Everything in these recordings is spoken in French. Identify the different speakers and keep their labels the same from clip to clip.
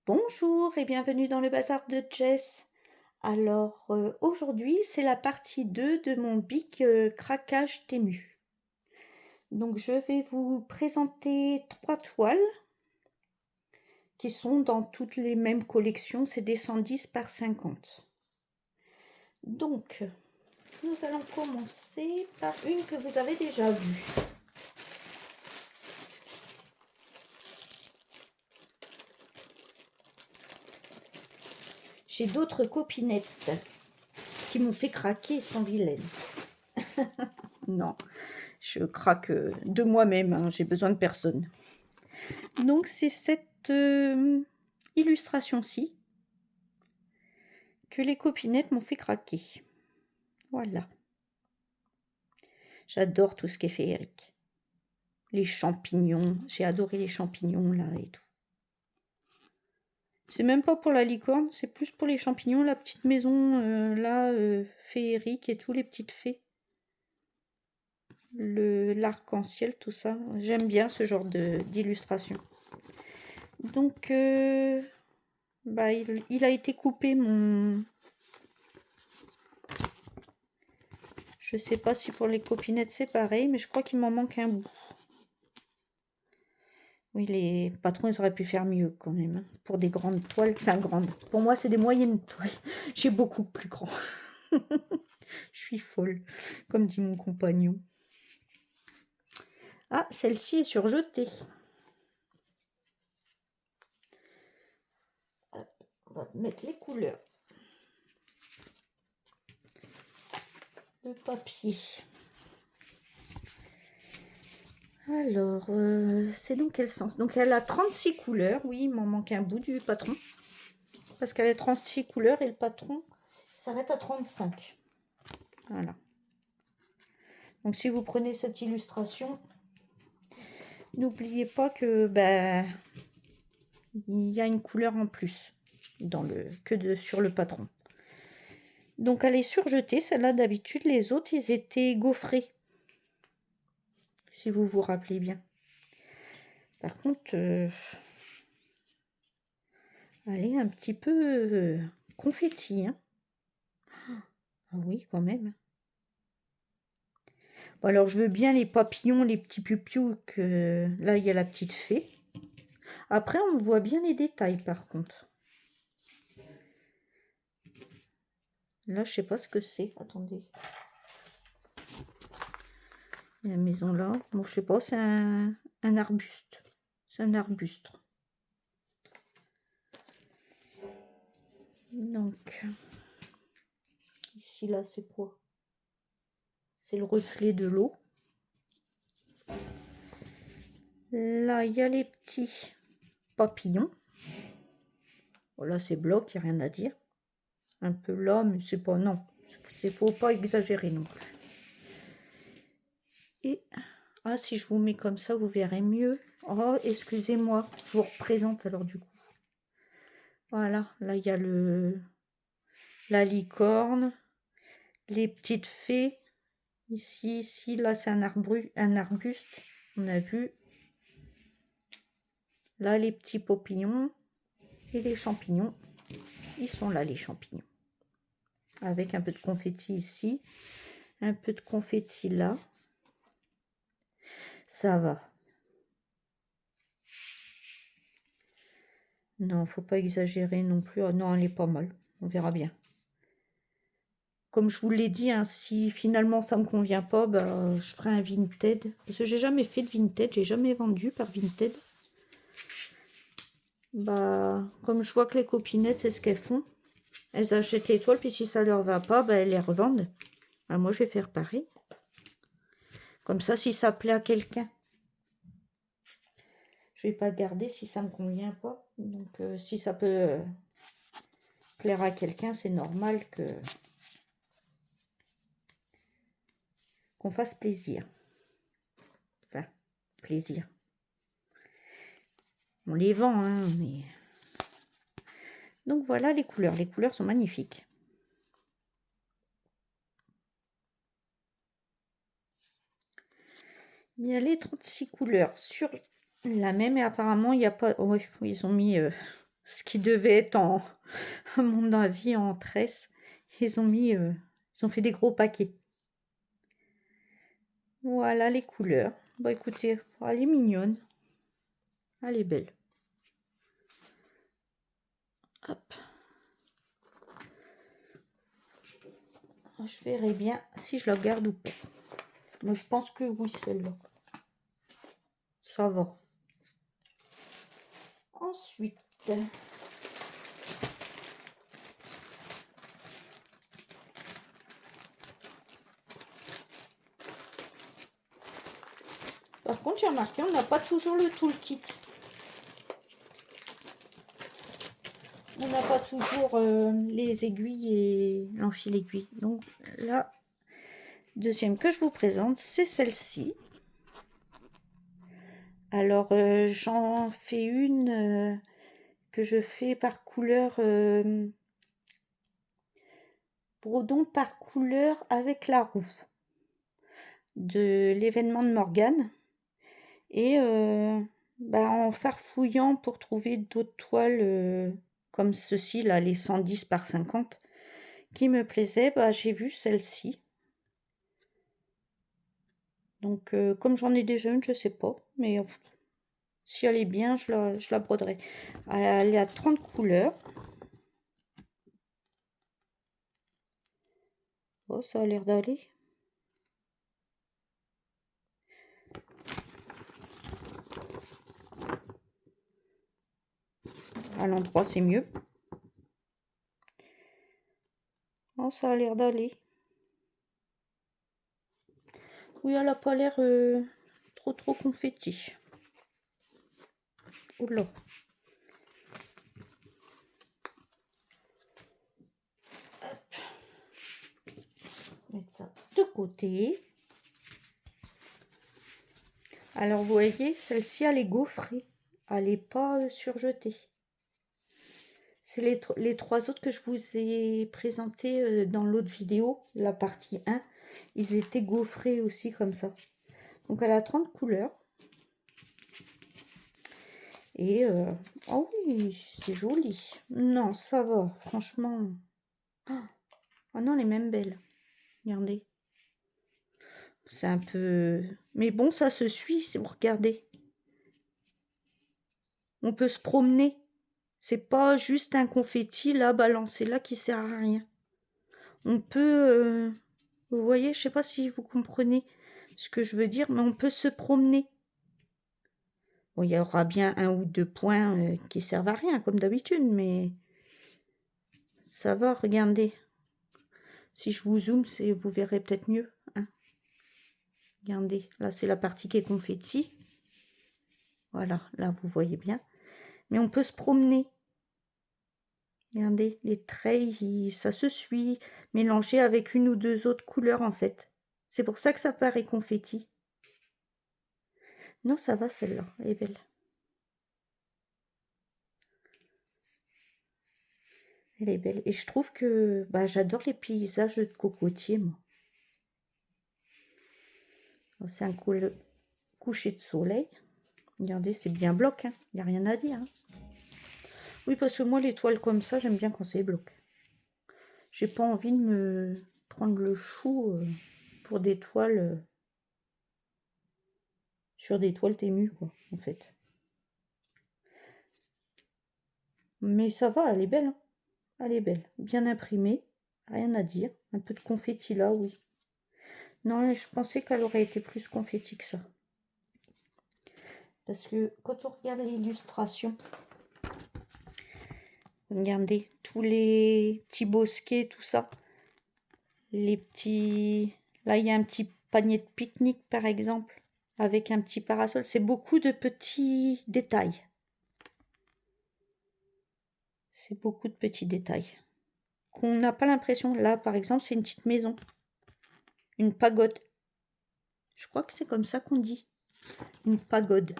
Speaker 1: Bonjour et bienvenue dans le bazar de Jess. Alors aujourd'hui c'est la partie 2 de mon big craquage Temu. Donc je vais vous présenter 3 toiles qui sont dans toutes les mêmes collections, c'est des 110 par 50. Donc nous allons commencer par une que vous avez déjà vue. J'ai d'autres copinettes qui m'ont fait craquer sans vilaine. Non, je craque de moi-même, hein, j'ai besoin de personne. Donc c'est cette illustration-ci que les copinettes m'ont fait craquer. Voilà. J'adore tout ce qui est féerique. Les champignons, j'ai adoré les champignons là et tout. C'est même pas pour la licorne, c'est plus pour les champignons, la petite maison là, féerique et tous les petites fées. L'arc-en-ciel, tout ça. J'aime bien ce genre d'illustration. Donc, bah, il a été coupé mon... Je sais pas si pour les copinettes c'est pareil, mais je crois qu'il m'en manque un bout. Oui, les patrons, ils auraient pu faire mieux quand même. Pour des grandes toiles, enfin grandes. Pour moi, c'est des moyennes toiles. J'ai beaucoup plus grand. Je suis folle, comme dit mon compagnon. Ah, celle-ci est surjetée. Hop, on va mettre les couleurs. Le papier. Alors, c'est dans quel sens? Donc, elle a 36 couleurs. Oui, il m'en manque un bout du patron. Parce qu'elle a 36 couleurs et le patron s'arrête à 35. Voilà. Donc, si vous prenez cette illustration, n'oubliez pas que il y a une couleur en plus sur le patron. Donc, elle est surjetée. Celle-là, d'habitude, les autres, ils étaient gaufrés. Si vous vous rappelez bien. Par contre, elle est un petit peu confetti. Hein. Ah oui, quand même. Bon, alors, je veux bien les papillons, les petits piou que là, il y a la petite fée. Après, on voit bien les détails, par contre. Là, je sais pas ce que c'est. Attendez. La maison là. Bon, je sais pas, c'est un arbuste. C'est un arbuste. Donc, ici, là, c'est quoi? C'est le reflet de l'eau. Là, il y a les petits papillons. Voilà, c'est bloc, il n'y a rien à dire. Un peu là, mais c'est pas... Non, il faut pas exagérer non plus. Et... Ah, si je vous mets comme ça, vous verrez mieux. Oh, excusez-moi, je vous représente alors du coup. Voilà, là, il y a la licorne, les petites fées. Ici, là, c'est un arbuste, on a vu. Là, les petits papillons et les champignons. Ils sont là, les champignons. Avec un peu de confetti ici, un peu de confetti là. Ça va. Non, faut pas exagérer non plus. Oh, non, elle est pas mal. On verra bien. Comme je vous l'ai dit, hein, si finalement ça me convient pas, bah, je ferai un Vinted. Parce que j'ai jamais fait de Vinted, j'ai jamais vendu par Vinted. Bah, comme je vois que les copinettes, c'est ce qu'elles font. Elles achètent les toiles, puis si ça leur va pas, bah, elles les revendent. Bah, moi, je vais faire pareil. Comme ça, si ça plaît à quelqu'un. Je vais pas garder si ça me convient pas. Donc, si ça peut plaire à quelqu'un, c'est normal qu'on fasse plaisir. Enfin, plaisir. On les vend, hein, mais... Donc voilà les couleurs. Les couleurs sont magnifiques. Il y a les 36 couleurs sur la même et apparemment il n'y a pas... Ouais, ils ont mis ce qui devait être en à mon avis en tresse. Ils ont fait des gros paquets. Voilà les couleurs. Bah écoutez, elle est mignonne. Elle est belle. Hop. Je verrai bien si je la garde ou pas. Mais je pense que oui, celle-là. Ça va. Ensuite, par contre, j'ai remarqué, on n'a pas toujours le toolkit. On n'a pas toujours les aiguilles et l'enfil aiguille. Donc la deuxième que je vous présente, c'est celle-ci. Alors j'en fais une que je fais par couleur, brodon par couleur avec la roue de l'événement de Morgane. Et en farfouillant pour trouver d'autres toiles comme ceci là, les 110 par 50 qui me plaisaient, j'ai vu celle-ci. Donc comme j'en ai déjà une, je sais pas, mais si elle est bien, je la broderai. Elle est à 30 couleurs. Oh, ça a l'air d'aller. À l'endroit, c'est mieux. Oh, ça a l'air d'aller. Oui, elle a pas l'air trop confetti. Oula. Hop. Mettre ça de côté. Alors, vous voyez, celle-ci, elle est gaufrée. Elle n'est pas surjetée. C'est les trois autres que je vous ai présentés dans l'autre vidéo, la partie 1. Ils étaient gaufrés aussi comme ça. Donc, elle a 30 couleurs. Et, oh oui, c'est joli. Non, ça va, franchement. Oh non, elle est même belle. Regardez. C'est un peu... Mais bon, ça se suit, si vous regardez. On peut se promener. C'est pas juste un confetti, là, balancé là, qui sert à rien. On peut... vous voyez, je sais pas si vous comprenez ce que je veux dire, mais on peut se promener. Bon, il y aura bien un ou deux points qui servent à rien, comme d'habitude, mais... Ça va, regardez. Si je vous zoome, vous verrez peut-être mieux. Hein. Regardez, là c'est la partie qui est confetti. Voilà, là vous voyez bien. Mais on peut se promener. Regardez, les traits, ça se suit, mélangé avec une ou deux autres couleurs en fait. C'est pour ça que ça paraît confetti. Non, ça va celle-là, elle est belle. Elle est belle. Et je trouve que j'adore les paysages de cocotiers, moi. C'est un coucher de soleil. Regardez, c'est bien bloc, hein. Il n'y a rien à dire. Hein. Oui, parce que moi, les toiles comme ça, j'aime bien quand c'est bloc. J'ai pas envie de me prendre le chou pour des toiles... sur des toiles témues, quoi, en fait. Mais ça va, elle est belle. Hein. Elle est belle. Bien imprimée. Rien à dire. Un peu de confetti là, oui. Non, je pensais qu'elle aurait été plus confetti que ça. Parce que quand on regarde l'illustration, regardez, tous les petits bosquets, tout ça. Les petits... Là, il y a un petit panier de pique-nique, par exemple, avec un petit parasol. C'est beaucoup de petits détails. C'est beaucoup de petits détails. Qu'on n'a pas l'impression. Là, par exemple, c'est une petite maison. Une pagode. Je crois que c'est comme ça qu'on dit. Une pagode.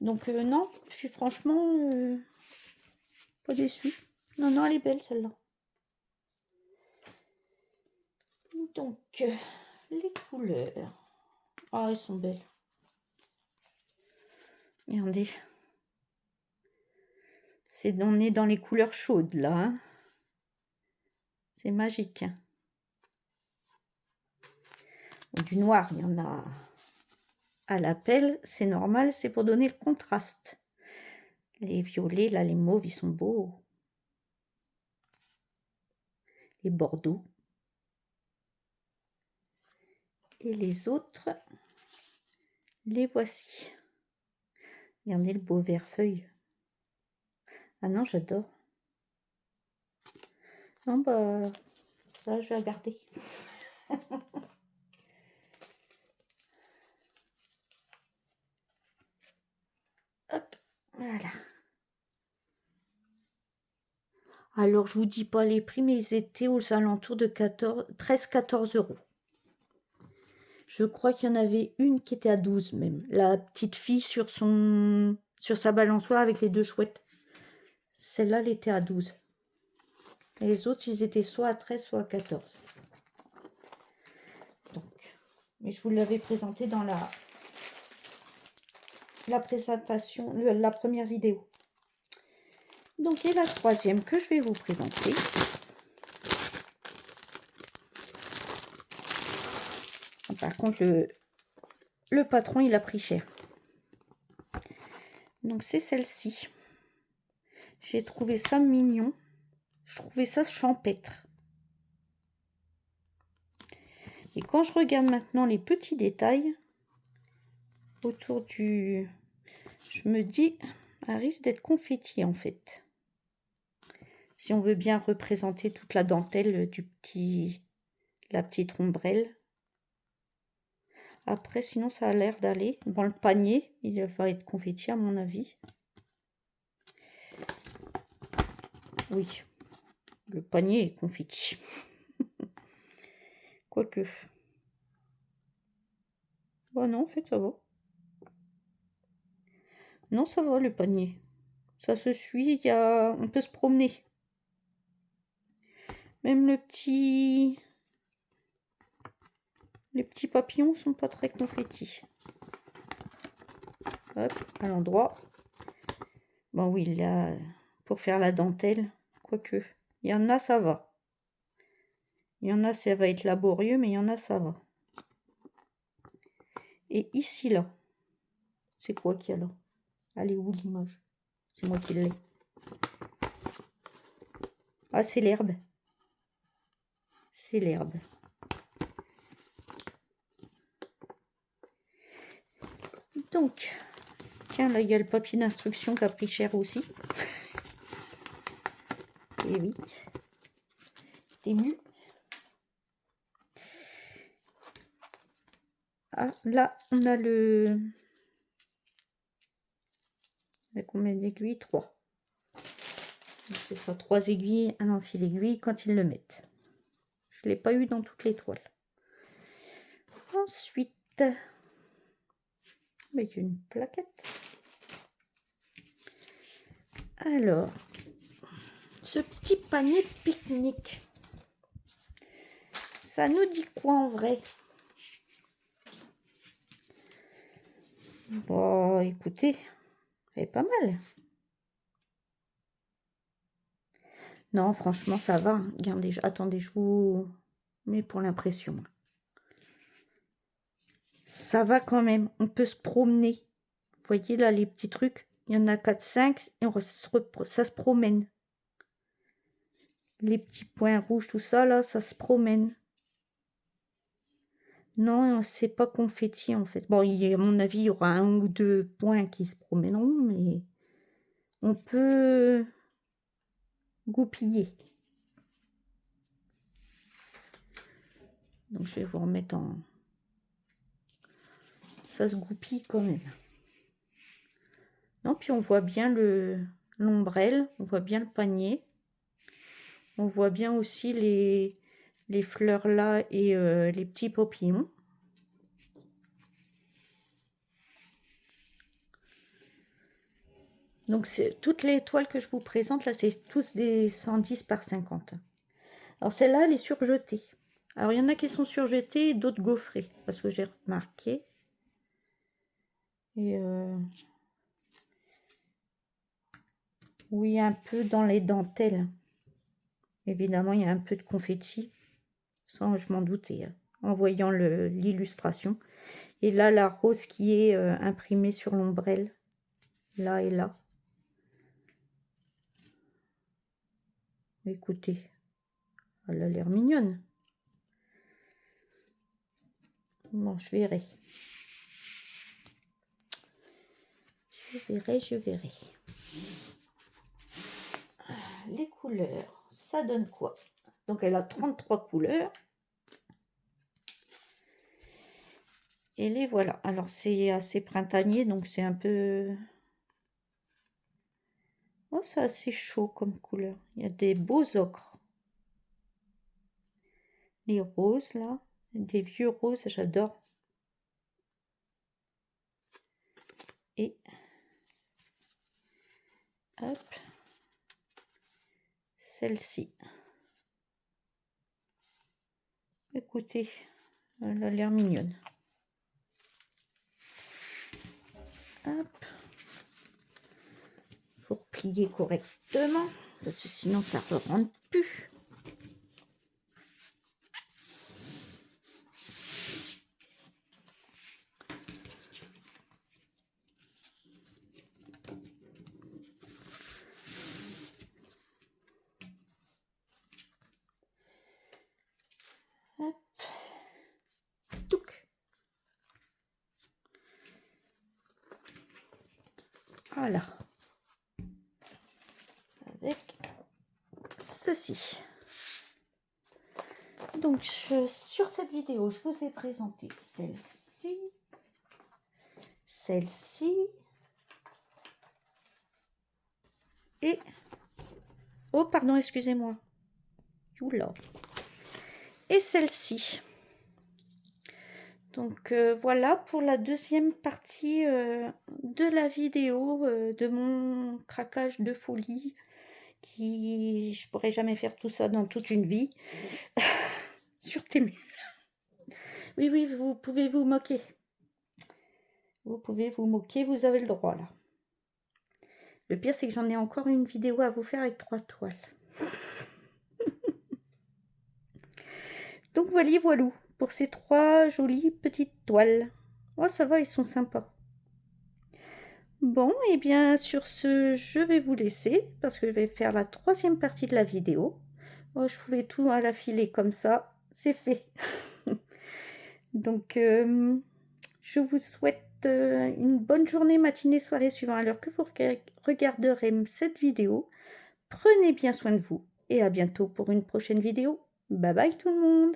Speaker 1: Donc non, je suis franchement pas déçue. Non, non, elle est belle celle-là. Donc, les couleurs. Ah, elles sont belles. Regardez. On est dans les couleurs chaudes là, hein. C'est magique. Du noir, il y en a à la pelle, c'est normal, c'est pour donner le contraste. Les violets, là, les mauves, ils sont beaux. Les bordeaux. Et les autres, les voici. Regardez le beau vert feuille. Ah non, j'adore. Non, bah, ça, je vais la garder. Hop, voilà. Alors, je vous dis pas les prix, mais ils étaient aux alentours de 13-14 euros. Je crois qu'il y en avait une qui était à 12 même. La petite fille sur sa balançoire avec les deux chouettes. Celle-là, elle était à 12. Les autres, ils étaient soit à 13, soit à 14. Donc, mais je vous l'avais présenté dans la présentation, la première vidéo. Donc, et la troisième que je vais vous présenter. Par contre, le patron, il a pris cher. Donc, c'est celle-ci. J'ai trouvé ça mignon. Je trouvais ça champêtre. Et quand je regarde maintenant les petits détails autour du... Je me dis, ça risque d'être confetti en fait. Si on veut bien représenter toute la dentelle la petite ombrelle. Après, sinon, ça a l'air d'aller. Bon, le panier, il va être confetti à mon avis. Oui, le panier est confetti. Quoique. Bon, non, en fait, ça va. Non, ça va, le panier. Ça se suit, on peut se promener. Même les petits papillons sont pas très confettis. Hop, à l'endroit. Bon oui, là, pour faire la dentelle, quoique, il y en a, ça va. Il y en a, ça va être laborieux, mais il y en a, ça va. Et ici, là, c'est quoi qu'il y a là? Elle est où l'image? C'est moi qui l'ai. Ah, c'est l'herbe. C'est l'herbe. Donc, tiens, là, il y a le papier d'instruction qui a pris cher aussi. Et oui. T'es mu. Ah, là, on a le... Il y a combien d'aiguilles? 3. C'est ça, 3 aiguilles, un enfil aiguille quand ils le mettent. Je ne l'ai pas eu dans toutes les toiles. Ensuite, avec une plaquette. Alors, ce petit panier pique-nique, ça nous dit quoi en vrai? Bon, écoutez, elle est pas mal. Non, franchement, ça va. Regardez, attendez, je vous mets pour l'impression. Ça va quand même. On peut se promener. Vous voyez là les petits trucs? Il y en a 4-5 et ça se promène. Les petits points rouges, tout ça là, ça se promène. Non, c'est pas confetti en fait. Bon, à mon avis, il y aura 1 ou 2 points qui se promèneront, mais on peut goupiller. Donc je vais vous remettre en... Ça se goupille quand même. Non, puis on voit bien l'ombrelle, on voit bien le panier. On voit bien aussi les fleurs là et les petits papillons. Donc toutes les toiles que je vous présente là, c'est tous des 110 par 50. Alors celle-là, elle est surjetée. Alors il y en a qui sont surjetées et d'autres gaufrées, parce que j'ai remarqué. Et Oui, un peu dans les dentelles. Évidemment, il y a un peu de confetti. Ça, je m'en doutais, hein, en voyant l'illustration. Et là, la rose qui est imprimée sur l'ombrelle. Là et là. Écoutez, elle a l'air mignonne. Bon, je verrai. Je verrai. Les couleurs, ça donne quoi? Donc, elle a 33 couleurs. Et les voilà. Alors, c'est assez printanier, donc c'est un peu... Oh, c'est assez chaud comme couleur. Il y a des beaux ocres. Les roses, là. Des vieux roses, j'adore. Et... hop. Celle-ci. Écoutez, elle a l'air mignonne. Hop. Faut replier correctement, parce que sinon ça ne rentre plus. Hop. Touc. Voilà. Avec ceci. Donc, sur cette vidéo, je vous ai présenté celle-ci, celle-ci et... oh, pardon, excusez-moi. Oula. Et celle-ci. Donc, voilà pour la deuxième partie de la vidéo de mon craquage de folie. Je pourrais jamais faire tout ça dans toute une vie. Sur tes murs. Oui, oui, vous pouvez vous moquer. Vous pouvez vous moquer, vous avez le droit là. Le pire, c'est que j'en ai encore une vidéo à vous faire avec 3 toiles. Donc voilà, voilà, pour ces 3 jolies petites toiles. Oh, ça va, ils sont sympas. Bon, et bien sur ce, je vais vous laisser parce que je vais faire la 3e partie de la vidéo. Oh, je pouvais tout à la filer comme ça, c'est fait. Donc, je vous souhaite une bonne journée, matinée, soirée, suivant à l'heure que vous regarderez cette vidéo. Prenez bien soin de vous et à bientôt pour une prochaine vidéo. Bye bye tout le monde!